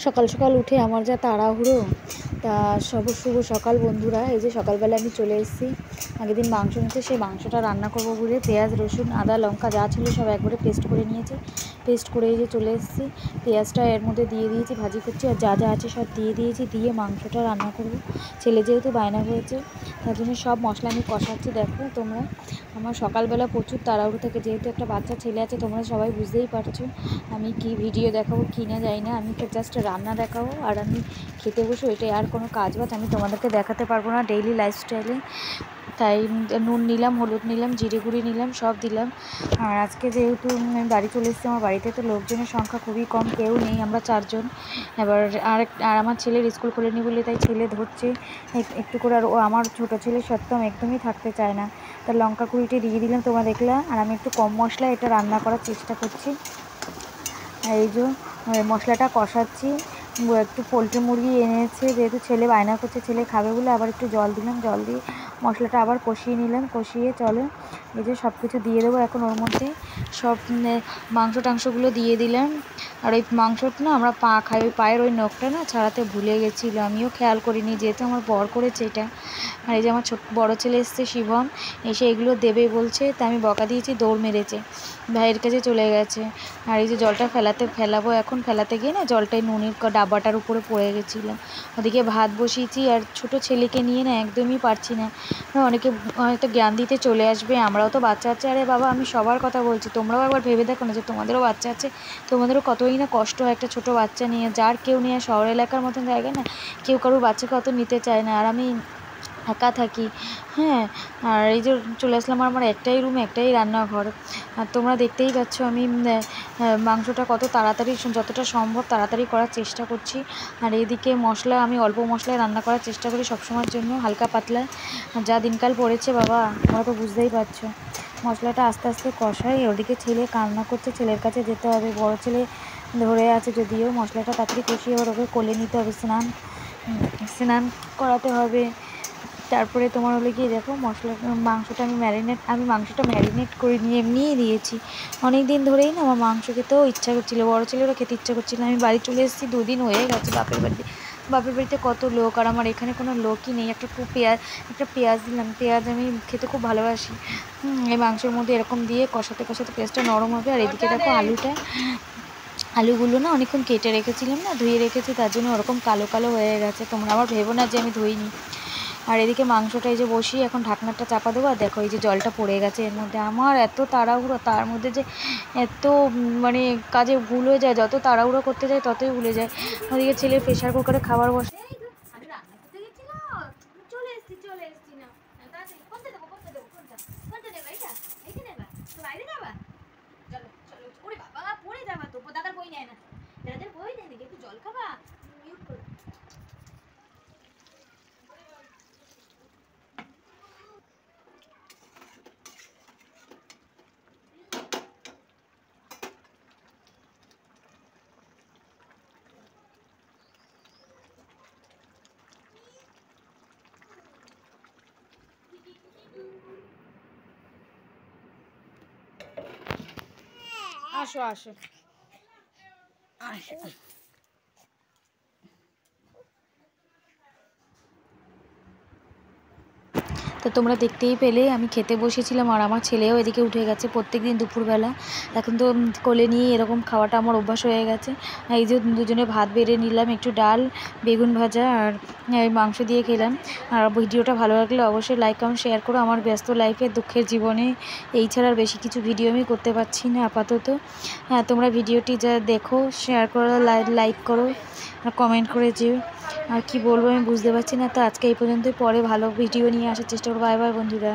সকাল সকাল উঠে আমার যা তাড়াহুড়ো। তা শুভ সকাল বন্ধুরা। এই যে সকালবেলা আমি চলে এসেছি, আগের দিন মাংস নিতে, সেই মাংসটা রান্না করবো বলে পেঁয়াজ রসুন আদা লঙ্কা যা ছিল সব একবারে পেস্ট করে নিয়েছি। পেস্ট করে এই যে চলে এসেছি, পেঁয়াজটা এর মধ্যে দিয়ে দিয়েছি, ভাজি করছি, আর যা যা আছে সব দিয়ে দিয়েছি, দিয়ে মাংসটা রান্না করব। ছেলে যেহেতু বায়না করেছে তার জন্য সব মশলা আমি কষাচ্ছি। দেখো তোমরা, আমার সকালবেলা প্রচুর তাড়াহুড়ো থাকে, যেহেতু একটা বাচ্চা ছেলে আছে, তোমরা সবাই বুঝতেই পারছো আমি কি ভিডিও দেখাবো কি না জানি না। আমি তো জাস্ট রান্না দেখাবো আর আমি খেতে বসে, এটাই আর কোনো কাজ বাজ আমি তোমাদেরকে দেখাতে পারবো না ডেইলি লাইফস্টাইলে। তাই নুন নিলাম, হলুদ নিলাম, জিরে গুঁড়ি নিলাম, সব দিলাম। আর আজকে যেহেতু আমি বাড়ি চলে এসেছি, আমার বাড়িতে তো লোকজনের সংখ্যা খুবই কম, কেউ নেই, আমরা 4 জন। এবার আর আমার ছেলের স্কুল খোলেনি বলে তাই ছেলে ধরছে একটু করে, আর ও আমার ছোটো ছেলে সত্যম একদমই থাকতে চায় না। তার লঙ্কা কুড়িটা দিয়ে দিলাম, তোমরা দেখলে। আর আমি একটু কম মশলা এটা রান্না করার চেষ্টা করছি। এই যে মশলাটা কষাচ্ছি। একটু পোলট্রি মুরগি এনেছে, যেহেতু ছেলে বায়না করছে ছেলে খাবে বলে, আবার একটু জল দিলাম, জল দিয়ে মশলাটা আবার কষিয়ে নিলাম। কষিয়ে চলো এই যে সব কিছু দিয়ে দেবো এখন ওর মধ্যে, সব মাংস টাংসগুলো দিয়ে দিলাম। আর ওই মাংসটা না আমরা পা খাই, ওই পায়ের ওই নখটা না ছাড়াতে ভুলে গেছিলো, আমিও খেয়াল করিনি, যেহেতু আমার বর করেছে এটা। আর এই যে আমার বড়ো ছেলে এসছে শিবম, এসে এগুলো দেবে বলছে, তা আমি বকা দিয়েছি, দৌড় মেরেছে, ভাইয়ের কাছে চলে গেছে। আর এই যে জলটা ফেলাবো এখন, ফেলাতে গিয়ে না জলটাই নুনের ডাব্বাটার উপরে পড়ে গেছিলো। ওদিকে ভাত বসিয়েছি, আর ছোট ছেলেকে নিয়ে না একদমই পারছি না। অনেকে হয়তো জ্ঞান দিতে চলে আসবে, আমরাও তো বাচ্চা আছে। আরে বাবা, আমি সবার কথা বলছি, তোমরাও একবার ভেবে দেখো না যে তোমাদেরও বাচ্চা আছে, তোমাদেরও কতই না কষ্ট হয় একটা ছোটো বাচ্চা নিয়ে। যার কেউ নিয়ে শহর এলাকার মতন জায়গায় না কেউ কারোর বাচ্চাকে অত নিতে চায় না, আর আমি একা থাকি। হ্যাঁ, আর এই যে চলে আসলাম, আমার একটাই রুম একটাই রান্নাঘর। আর তোমরা দেখতেই পাচ্ছ আমি মাংসটা কত তাড়াতাড়ি, যতটা সম্ভব তাড়াতাড়ি করার চেষ্টা করছি। আর এইদিকে মশলা আমি অল্প মশলায় রান্না করার চেষ্টা করি সবসময়ের জন্য, হালকা পাতলা। যা দিনকাল পড়েছে বাবা, তোমরা তো বুঝতেই পারছো। মশলাটা আস্তে আস্তে কষাই, ওদিকে ছেলে কান্না করছে, ছেলের কাছে যেতে হবে, বড় ছেলে ধরে আছে যদিও। মশলাটা তাড়াতাড়ি কষিয়ে এবার ওকে কোলে নিতে হবে, স্নান করাতে হবে। তারপরে তোমার হলে গিয়ে দেখো মাংসটা আমি মাংসটা ম্যারিনেট করে নিয়ে এমনিই দিয়েছি। অনেক দিন ধরেই না আমার মাংস খেতেও ইচ্ছা করছিলো, বড়ো ছেলেরও খেতে ইচ্ছা করছিলো। আমি বাড়ি চলে এসেছি, 2 দিন হয়ে গেছে বাপের বাড়িতে কত লোক, আর আমার এখানে কোনো লোকই নেই। একটা পেঁয়াজ দিলাম, পেঁয়াজ আমি খেতে খুব ভালোবাসি। এই মাংসের মধ্যে এরকম দিয়ে কষাতে কষাতে পেঁয়াজটা নরম হবে। আর এদিকে দেখো আলুগুলো না অনেকক্ষণ কেটে রেখেছিলাম, না ধুয়ে রেখেছি, তার জন্য ওরকম কালো কালো হয়ে গেছে। তোমরা আবার ভেবো না যে আমি ধুইনি। আর এদিকে মাংসটা এই যে বসিয়ে এখন ঢাকনাটা চাপা দেবো। আর দেখো এই যে জলটা পড়ে গেছে এর মধ্যে, আমার এত তাড়াহুড়ো, তার মধ্যে যে এত মানে কাজে ভুল হয়ে যায়, যত তাড়াহুড়ো করতে যায় ততই ভুলে যায়। ওদিকে ছেলের প্রেশার কুকারে খাবার বসে, আসো আসো আসো। তো তোমরা দেখতেই পেলে আমি খেতে বসেছিলাম, আর আমার ছেলেও এদিকে উঠে গেছে প্রত্যেকদিন দুপুরবেলা। এখন তো কোলে নিয়ে এরকম খাওয়াটা আমার অভ্যাস হয়ে গেছে। এই যে দুজনে ভাত বেড়ে নিলাম, একটু ডাল বেগুন ভাজা আর মাংস দিয়ে খেলাম। আর ভিডিওটা ভালো লাগলে অবশ্যই লাইক কমেন্ট শেয়ার করো। আমার ব্যস্ত লাইফে দুঃখের জীবনে এই ছাড়া আর বেশি কিছু ভিডিও আমি করতে পারছি না আপাতত। হ্যাঁ, তোমরা ভিডিওটি যা দেখো শেয়ার করো, লাইক করো আর কমেন্ট করে যেও। আর কি বলবো আমি বুঝতে পারছি না। তো আজকে এই পর্যন্তই, পরে ভালো ভিডিও নিয়ে আসার চেষ্টা করবো। বাই বাই বন্ধুরা।